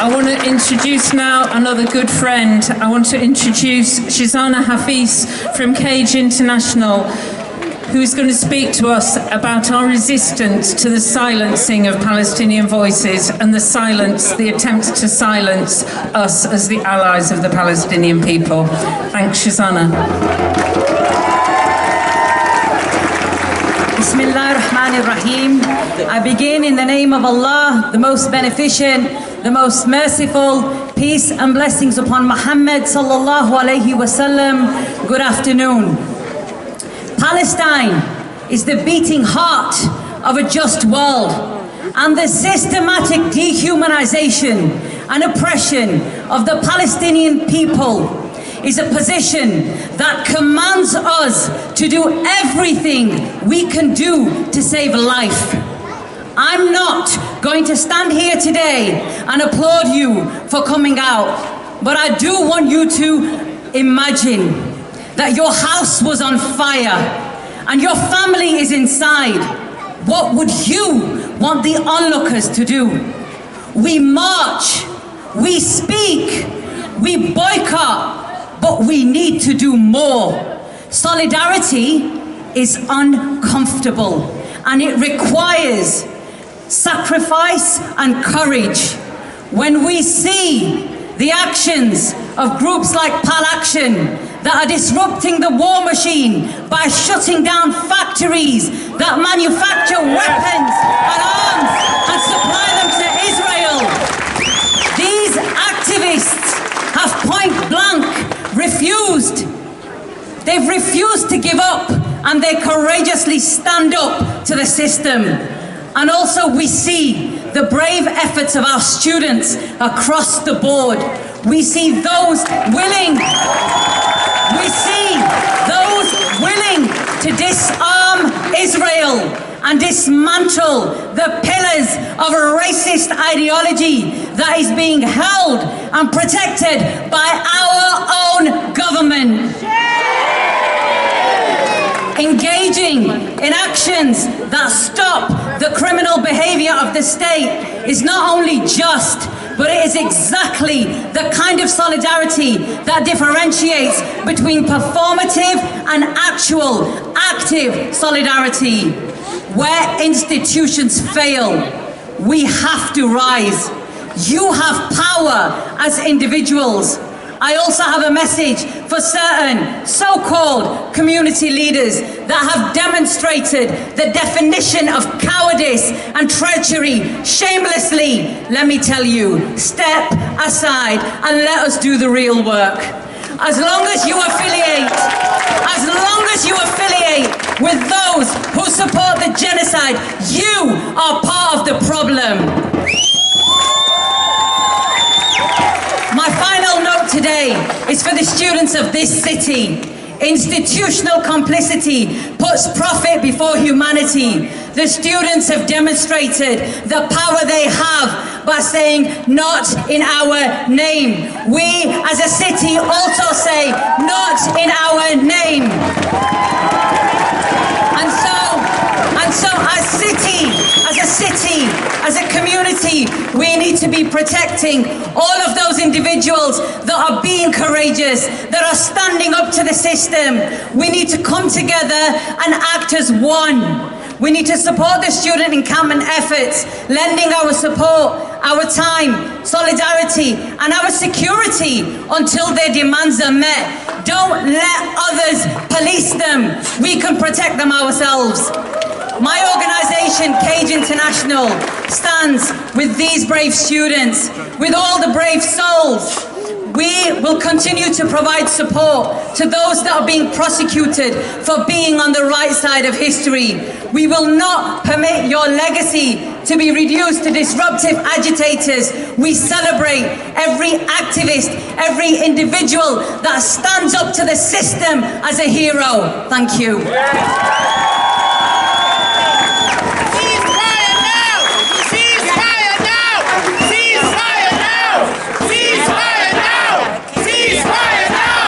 I want to introduce now another good friend. I want to introduce Shezana Hafiz from Cage International, who's going to speak to us about our resistance to the silencing of Palestinian voices and the attempt to silence us as the allies of the Palestinian people. Thanks, Shezana. Bismillah ar-Rahman ar-Rahim. I begin in the name of Allah, the most beneficent, the most merciful. Peace and blessings upon Muhammad sallallahu alayhi wasallam. Good afternoon. Palestine is the beating heart of a just world, and the systematic dehumanization and oppression of the Palestinian people is a position that commands us to do everything we can do to save life. I'm not going to stand here today and applaud you for coming out, but I do want you to imagine that your house was on fire and your family is inside. What would you want the onlookers to do? We march, we speak, we boycott, but we need to do more. Solidarity is uncomfortable and it requires sacrifice and courage. When we see the actions of groups like Pal Action that are disrupting the war machine by shutting down factories that manufacture weapons and arms and supply them to Israel, these activists have point blank refused. They've refused to give up, and they courageously stand up to the system. And also we see the brave efforts of our students across the board. We see those willing to disarm Israel and dismantle the pillars of a racist ideology that is being held and protected by our own government. Engaging in actions that stop the criminal behavior of the state is not only just, but it is exactly the kind of solidarity that differentiates between performative and actual, active solidarity. Where institutions fail, we have to rise. You have power as individuals. I also have a message for certain so-called community leaders that have demonstrated the definition of cowardice and treachery shamelessly. Let me tell you, step aside and let us do the real work. As long as you affiliate with those who support the genocide, you are part of the problem. My final note today is for the students of this city. Institutional complicity puts profit before humanity. The students have demonstrated the power they have by saying, not in our name. We as a city also say, not in our name. And so as a community, we need to be protecting all of those individuals that are being courageous, that are standing up to the system. We need to come together and act as one. We need to support the student encampment efforts, lending our support, our time, solidarity, and our security until their demands are met. Don't let others police them. We can protect them ourselves. My organisation, Cage International, stands with these brave students, with all the brave souls. We will continue to provide support to those that are being prosecuted for being on the right side of history. We will not permit your legacy to be reduced to disruptive agitators. We celebrate every activist, every individual that stands up to the system as a hero. Thank you.